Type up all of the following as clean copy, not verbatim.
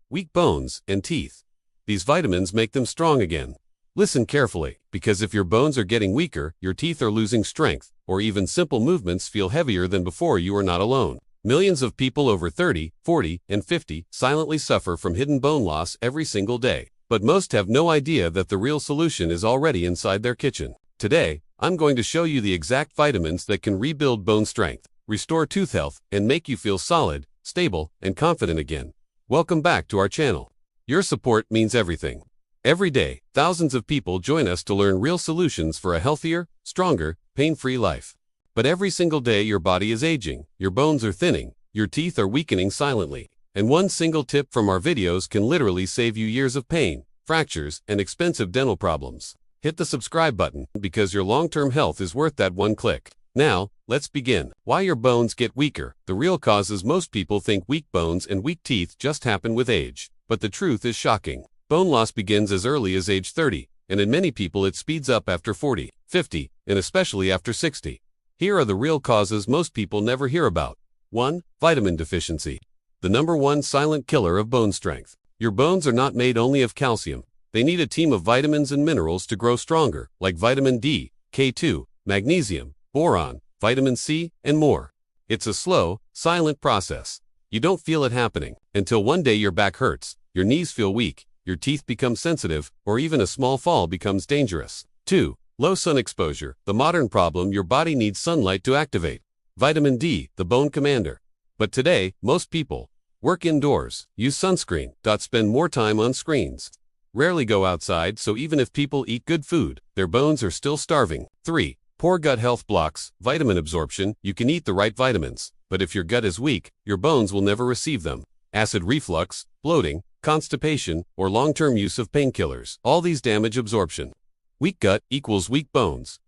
weak bones, and teeth. These vitamins make them strong again. Listen carefully, because if your bones are getting weaker, your teeth are losing strength, or even simple movements feel heavier than before, you are not alone. Millions of people over 30, 40, and 50 silently suffer from hidden bone loss every single day. But most have no idea that the real solution is already inside their kitchen. Today, I'm going to show you the exact vitamins that can rebuild bone strength, restore tooth health, and make you feel solid, stable, and confident again. Welcome back to our channel. Your support means everything. Every day, thousands of people join us to learn real solutions for a healthier, stronger, pain-free life. But every single day your body is aging, your bones are thinning, your teeth are weakening silently. And one single tip from our videos can literally save you years of pain, fractures, and expensive dental problems. Hit the subscribe button because your long-term health is worth that one click. Now, let's begin. Why your bones get weaker. The real cause is most people think weak bones and weak teeth just happen with age. But the truth is shocking. Bone loss begins as early as age 30, and in many people it speeds up after 40, 50, and especially after 60. Here are the real causes most people never hear about. 1. Vitamin deficiency. The #1 silent killer of bone strength. Your bones are not made only of calcium. They need a team of vitamins and minerals to grow stronger, like vitamin D, K2, magnesium, boron, vitamin C, and more. It's a slow, silent process. You don't feel it happening until one day your back hurts, your knees feel weak, your teeth become sensitive, or even a small fall becomes dangerous. 2. Low sun exposure. The modern problem: your body needs sunlight to activate. Vitamin D, the bone commander. But today, most people work indoors, use sunscreen, spend more time on screens, rarely go outside, so even if people eat good food, their bones are still starving. 3. Poor gut health blocks. Vitamin absorption. You can eat the right vitamins, but if your gut is weak, your bones will never receive them. Acid reflux, bloating, constipation, or long-term use of painkillers. All these damage absorption. Weak gut equals weak bones.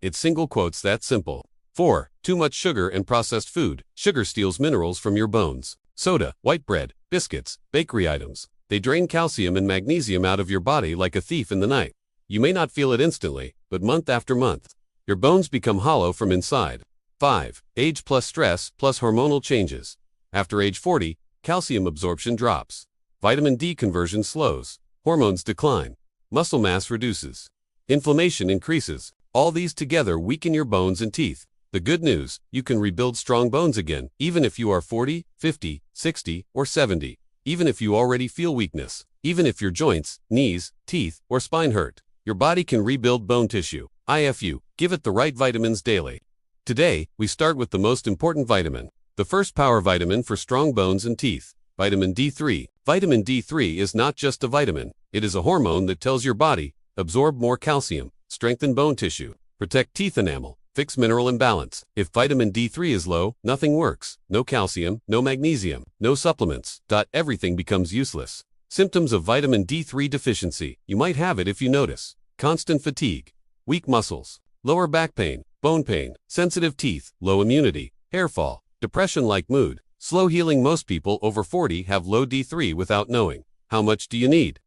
It's single quotes that simple. 4. Too much sugar and processed food. Sugar steals minerals from your bones. Soda, white bread, biscuits, bakery items. They drain calcium and magnesium out of your body like a thief in the night. You may not feel it instantly, but month after month, your bones become hollow from inside. 5. Age plus stress plus hormonal changes. After age 40, calcium absorption drops. Vitamin D conversion slows. Hormones decline. Muscle mass reduces. Inflammation increases. All these together weaken your bones and teeth. The good news: you can rebuild strong bones again, even if you are 40, 50, 60, or 70. Even if you already feel weakness. Even if your joints, knees, teeth, or spine hurt. Your body can rebuild bone tissue. If you give it the right vitamins daily. Today, we start with the most important vitamin. The first power vitamin for strong bones and teeth. Vitamin D3. Vitamin D3 is not just a vitamin. It is a hormone that tells your body: absorb more calcium, strengthen bone tissue, protect teeth enamel, fix mineral imbalance. If vitamin D3 is low, nothing works. No calcium, no magnesium, no supplements. Everything becomes useless. Symptoms of vitamin D3 deficiency. You might have it if you notice: constant fatigue, weak muscles, lower back pain, bone pain, sensitive teeth, low immunity, hair fall, depression-like mood, slow healing. Most people over 40 have low D3 without knowing. How much do you need?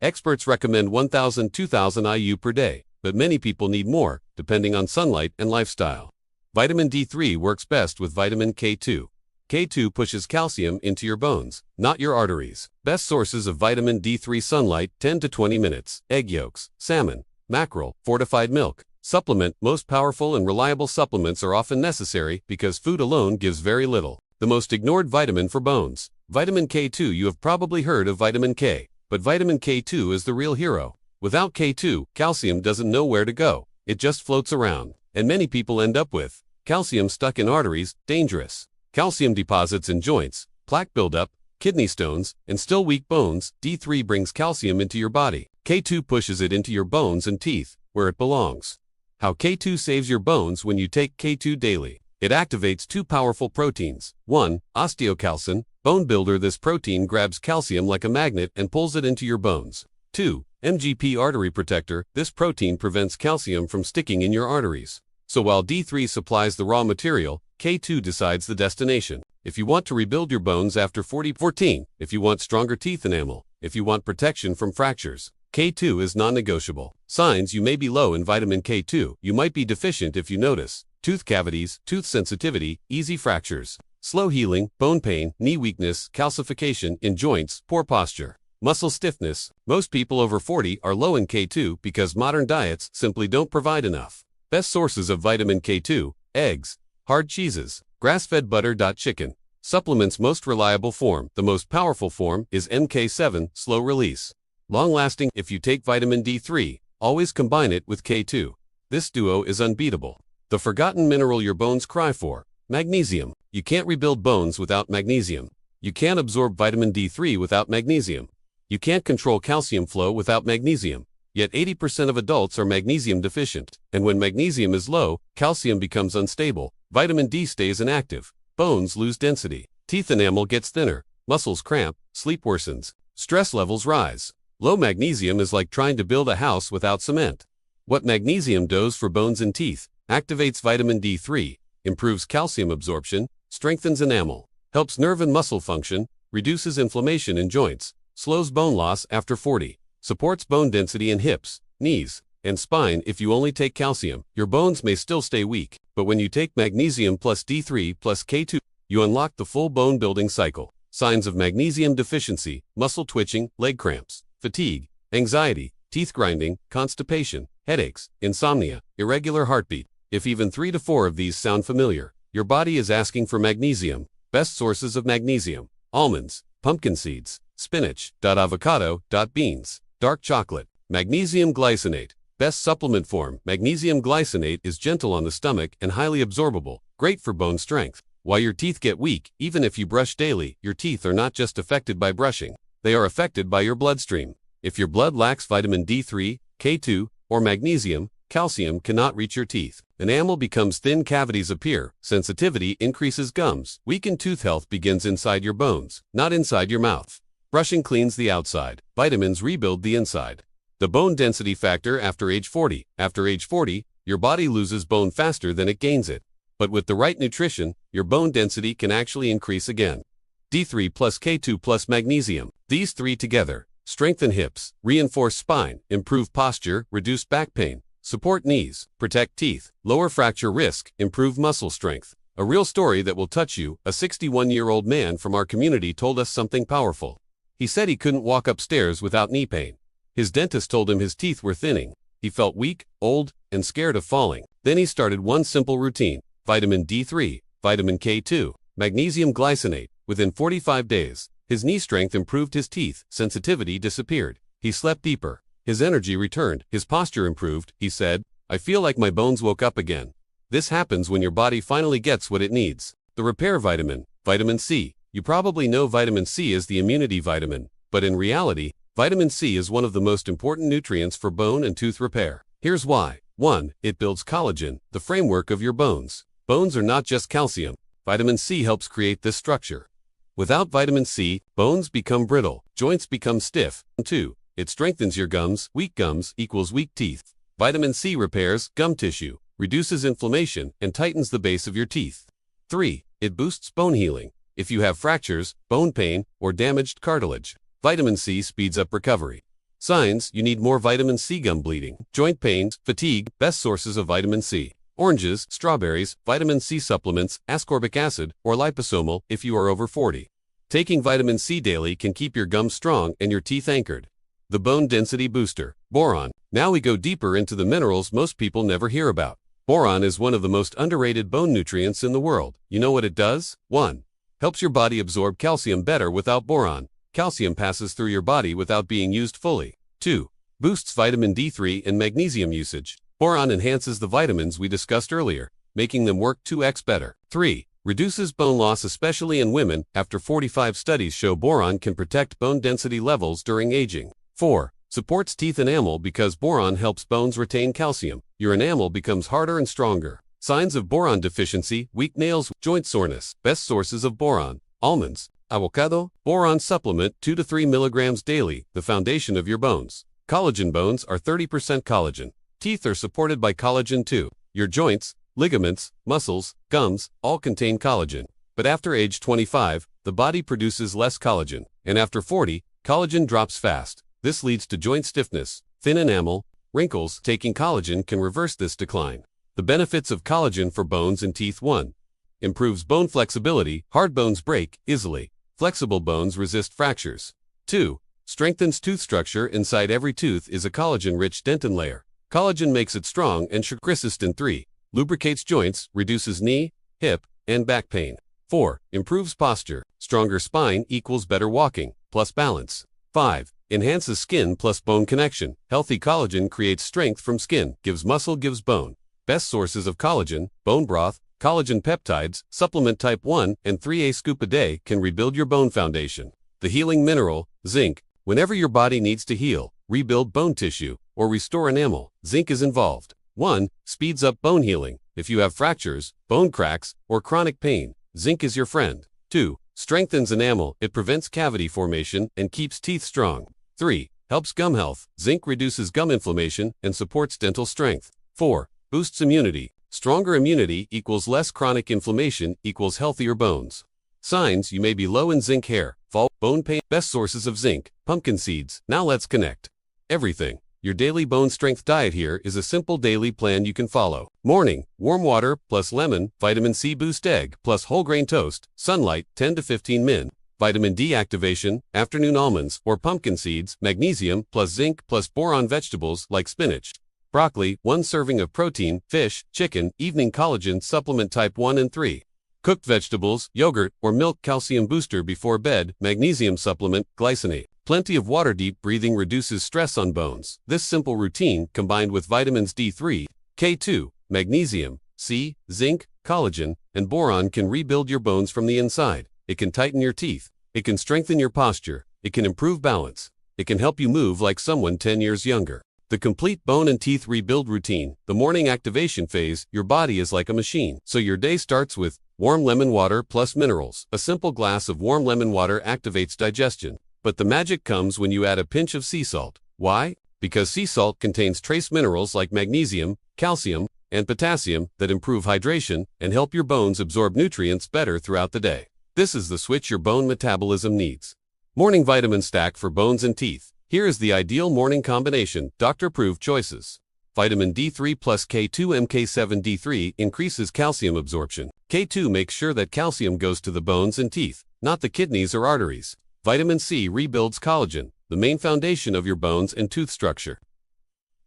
Experts recommend 1,000–2,000 IU per day, but many people need more, depending on sunlight and lifestyle. Vitamin D3 works best with vitamin K2. K2 pushes calcium into your bones, not your arteries. Best sources of vitamin D3: sunlight, 10 to 20 minutes, egg yolks, salmon, mackerel, fortified milk. Supplement. Most powerful and reliable supplements are often necessary because food alone gives very little. The most ignored vitamin for bones. Vitamin K2. You have probably heard of vitamin K. But vitamin K2 is the real hero. Without K2, calcium doesn't know where to go. It just floats around. And many people end up with calcium stuck in arteries, dangerous. Calcium deposits in joints, plaque buildup, kidney stones, and still weak bones. D3 brings calcium into your body. K2 pushes it into your bones and teeth, where it belongs. How K2 saves your bones when you take K2 daily. It activates two powerful proteins. 1. Osteocalcin, bone builder. This protein grabs calcium like a magnet and pulls it into your bones. 2. MGP, artery protector. This protein prevents calcium from sticking in your arteries. So while D3 supplies the raw material, K2 decides the destination. If you want to rebuild your bones after 40–14, if you want stronger teeth enamel, if you want protection from fractures, K2 is non-negotiable. Signs: you may be low in vitamin K2. You might be deficient if you notice tooth cavities, tooth sensitivity, easy fractures, slow healing, bone pain, knee weakness, calcification in joints, poor posture, muscle stiffness. Most people over 40 are low in K2 because modern diets simply don't provide enough. Best sources of vitamin K2: eggs, hard cheeses, grass-fed butter. Chicken. Supplements most reliable form. The most powerful form is MK7, slow release. Long-lasting. If you take vitamin D3, always combine it with K2. This duo is unbeatable. The forgotten mineral your bones cry for: magnesium. You can't rebuild bones without magnesium. You can't absorb vitamin D3 without magnesium. You can't control calcium flow without magnesium. Yet 80% of adults are magnesium deficient. And when magnesium is low, calcium becomes unstable, vitamin D stays inactive, bones lose density, teeth enamel gets thinner, muscles cramp, sleep worsens, stress levels rise. Low magnesium is like trying to build a house without cement. What magnesium does for bones and teeth: activates vitamin D3, improves calcium absorption, strengthens enamel, helps nerve and muscle function, reduces inflammation in joints, slows bone loss after 40, supports bone density in hips, knees, and spine. If you only take calcium, your bones may still stay weak, but when you take magnesium plus D3 plus K2, you unlock the full bone building cycle. Signs of magnesium deficiency: muscle twitching, leg cramps, fatigue, anxiety, teeth grinding, constipation, headaches, insomnia, irregular heartbeat. If even 3 to 4 of these sound familiar, your body is asking for magnesium. Best sources of magnesium: almonds, pumpkin seeds, spinach, avocado, beans, dark chocolate. Magnesium glycinate. Best supplement form: magnesium glycinate is gentle on the stomach and highly absorbable, great for bone strength. Why your teeth get weak: even if you brush daily, your teeth are not just affected by brushing, they are affected by your bloodstream. If your blood lacks vitamin D3, K2, or magnesium, calcium cannot reach your teeth. Enamel becomes thin, cavities appear, sensitivity increases, gums. Weakened tooth health begins inside your bones, not inside your mouth. Brushing cleans the outside, vitamins rebuild the inside. The bone density factor after age 40. After age 40, your body loses bone faster than it gains it. But with the right nutrition, your bone density can actually increase again. D3 plus K2 plus magnesium. These three together strengthen hips, reinforce spine, improve posture, reduce back pain, support knees, protect teeth, lower fracture risk, improve muscle strength. A real story that will touch you. A 61-year-old man from our community told us something powerful. He said he couldn't walk upstairs without knee pain. His dentist told him his teeth were thinning. He felt weak, old, and scared of falling. Then he started one simple routine: vitamin D3, vitamin K2, magnesium glycinate. Within 45 days, his knee strength improved, his teeth sensitivity disappeared. He slept deeper. His energy returned. His posture improved. He said, "I feel like my bones woke up again." This happens when your body finally gets what it needs. The repair vitamin, vitamin C. You probably know vitamin C is the immunity vitamin, but in reality, vitamin C is one of the most important nutrients for bone and tooth repair. Here's why. 1. It builds collagen, the framework of your bones. Bones are not just calcium. Vitamin C helps create this structure. Without vitamin C, bones become brittle, joints become stiff. 2. It strengthens your gums. Weak gums equals weak teeth. Vitamin C repairs gum tissue, reduces inflammation, and tightens the base of your teeth. 3. It boosts bone healing. If you have fractures, bone pain, or damaged cartilage, vitamin C speeds up recovery. Signs: you need more vitamin C. Gum bleeding, joint pains, fatigue. Best sources of vitamin C: oranges, strawberries, vitamin C supplements, ascorbic acid, or liposomal if you are over 40. Taking vitamin C daily can keep your gums strong and your teeth anchored. The bone density booster, boron. Now we go deeper into the minerals most people never hear about. Boron is one of the most underrated bone nutrients in the world. You know what it does? 1. Helps your body absorb calcium better. Without boron, calcium passes through your body without being used fully. 2. Boosts vitamin D3 and magnesium usage. Boron enhances the vitamins we discussed earlier, making them work 2x better. 3. Reduces bone loss, especially in women. After 45 studies show boron can protect bone density levels during aging. 4. Supports teeth enamel. Because boron helps bones retain calcium, your enamel becomes harder and stronger. Signs of boron deficiency: weak nails, joint soreness. Best sources of boron: almonds, avocado. Boron supplement 2 to 3 milligrams daily, the foundation of your bones. Collagen. Bones are 30% collagen. Teeth are supported by collagen too. Your joints, ligaments, muscles, gums, all contain collagen. But after age 25, the body produces less collagen. And after 40, collagen drops fast. This leads to joint stiffness, thin enamel, wrinkles. Taking collagen can reverse this decline. The benefits of collagen for bones and teeth: 1. improves bone flexibility. Hard bones break easily. Flexible bones resist fractures. 2. Strengthens tooth structure. Inside every tooth is a collagen-rich dentin layer. Collagen makes it strong and resistant. 3. Lubricates joints, reduces knee, hip, and back pain. 4. Improves posture. Stronger spine equals better walking, plus balance. 5. Enhances skin plus bone connection. Healthy collagen creates strength from skin, gives muscle, gives bone. Best sources of collagen: bone broth, collagen peptides, supplement type 1 and 3. A scoop a day can rebuild your bone foundation. The healing mineral, zinc. Whenever your body needs to heal, rebuild bone tissue, or restore enamel, zinc is involved. 1. Speeds up bone healing. If you have fractures, bone cracks, or chronic pain, zinc is your friend. 2. Strengthens enamel. It prevents cavity formation and keeps teeth strong. 3. Helps gum health. Zinc reduces gum inflammation and supports dental strength. 4. Boosts immunity. Stronger immunity equals less chronic inflammation equals healthier bones. Signs: you may be low in zinc. Hair fall, bone pain. Best sources of zinc: pumpkin seeds. Now let's connect everything. Your daily bone strength diet. Here is a simple daily plan you can follow. Morning: warm water plus lemon, vitamin C boost egg plus whole grain toast, sunlight 10 to 15 min. Vitamin D activation, afternoon almonds or pumpkin seeds, magnesium plus zinc plus boron. Vegetables like spinach, broccoli, 1 serving of protein, fish, chicken. Evening collagen supplement type 1 and 3. Cooked vegetables, yogurt, or milk. Calcium booster before bed, magnesium supplement, glycinate. Plenty of water. Deep breathing reduces stress on bones. This simple routine, combined with vitamins D3, K2, magnesium, C, zinc, collagen, and boron, can rebuild your bones from the inside. It can tighten your teeth. It can strengthen your posture. It can improve balance. It can help you move like someone 10 years younger. The complete bone and teeth rebuild routine. The morning activation phase. Your body is like a machine. So your day starts with warm lemon water plus minerals. A simple glass of warm lemon water activates digestion. But the magic comes when you add a pinch of sea salt. Why? Because sea salt contains trace minerals like magnesium, calcium, and potassium that improve hydration and help your bones absorb nutrients better throughout the day. This is the switch your bone metabolism needs. Morning vitamin stack for bones and teeth. Here is the ideal morning combination. Doctor-approved choices. Vitamin D3 plus K2 Mk7. D3 increases calcium absorption. K2 makes sure that calcium goes to the bones and teeth, not the kidneys or arteries. Vitamin C rebuilds collagen, the main foundation of your bones and tooth structure.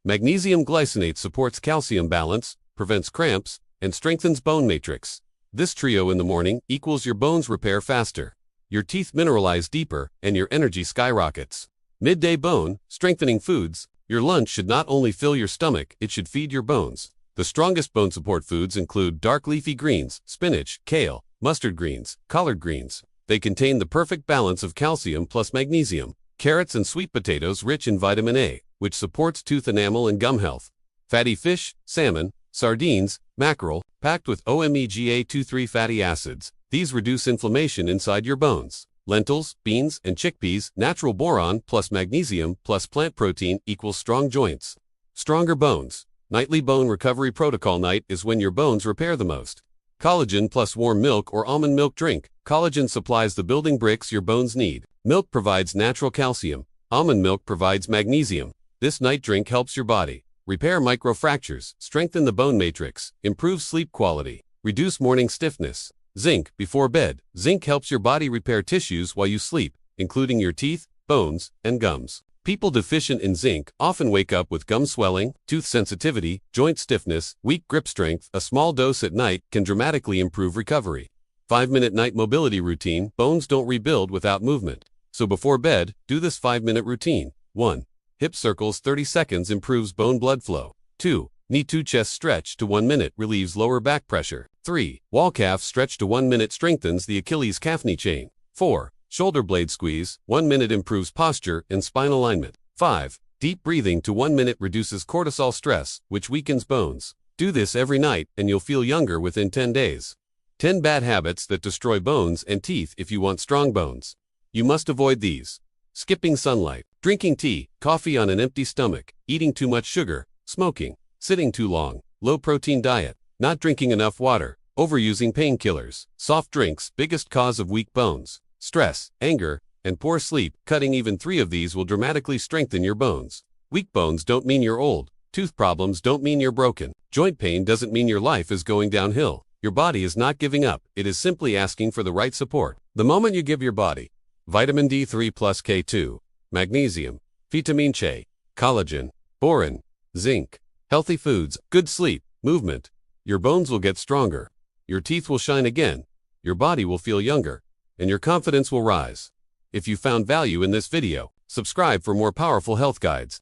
Magnesium glycinate supports calcium balance, prevents cramps, and strengthens bone matrix. This trio in the morning equals your bones repair faster, your teeth mineralize deeper, and your energy skyrockets. Midday bone strengthening foods. Your lunch should not only fill your stomach, it should feed your bones. The strongest bone support foods include dark leafy greens, spinach, kale, mustard greens, collard greens. They contain the perfect balance of calcium plus magnesium. Carrots and sweet potatoes rich in vitamin A, which supports tooth enamel and gum health. Fatty fish, salmon, sardines, mackerel, packed with omega-3 fatty acids. These reduce inflammation inside your bones. Lentils, beans, and chickpeas. Natural boron plus magnesium plus plant protein equals strong joints. Stronger bones. Nightly bone recovery protocol. Night is when your bones repair the most. Collagen plus warm milk or almond milk drink. Collagen supplies the building bricks your bones need. Milk provides natural calcium. Almond milk provides magnesium. This night drink helps your body repair microfractures, strengthen the bone matrix, improve sleep quality, reduce morning stiffness. Zinc before bed. Zinc helps your body repair tissues while you sleep, including your teeth, bones, and gums. People deficient in zinc often wake up with gum swelling, tooth sensitivity, joint stiffness, weak grip strength. A small dose at night can dramatically improve recovery. 5-minute night mobility routine. Bones don't rebuild without movement. So before bed, do this 5-minute routine. 1. Hip circles 30 seconds improves bone blood flow. 2. Knee to chest stretch to 1 minute relieves lower back pressure. 3. Wall calf stretch to 1 minute strengthens the Achilles calf knee chain. 4. Shoulder blade squeeze, 1 minute improves posture and spine alignment. 5. Deep breathing to 1 minute reduces cortisol stress, which weakens bones. Do this every night and you'll feel younger within 10 days. 10 bad habits that destroy bones and teeth. If you want strong bones, you must avoid these. Skipping sunlight, drinking tea, coffee on an empty stomach, eating too much sugar, smoking, sitting too long, low protein diet, not drinking enough water, overusing painkillers, soft drinks. Biggest cause of weak bones. Stress, anger, and poor sleep. Cutting even 3 of these will dramatically strengthen your bones. Weak bones don't mean you're old. Tooth problems don't mean you're broken. Joint pain doesn't mean your life is going downhill. Your body is not giving up, it is simply asking for the right support. The moment you give your body vitamin D3 plus K2, magnesium, vitamin C, collagen, boron, zinc, healthy foods, good sleep, movement, your bones will get stronger, your teeth will shine again, your body will feel younger, and your confidence will rise. If you found value in this video, subscribe for more powerful health guides.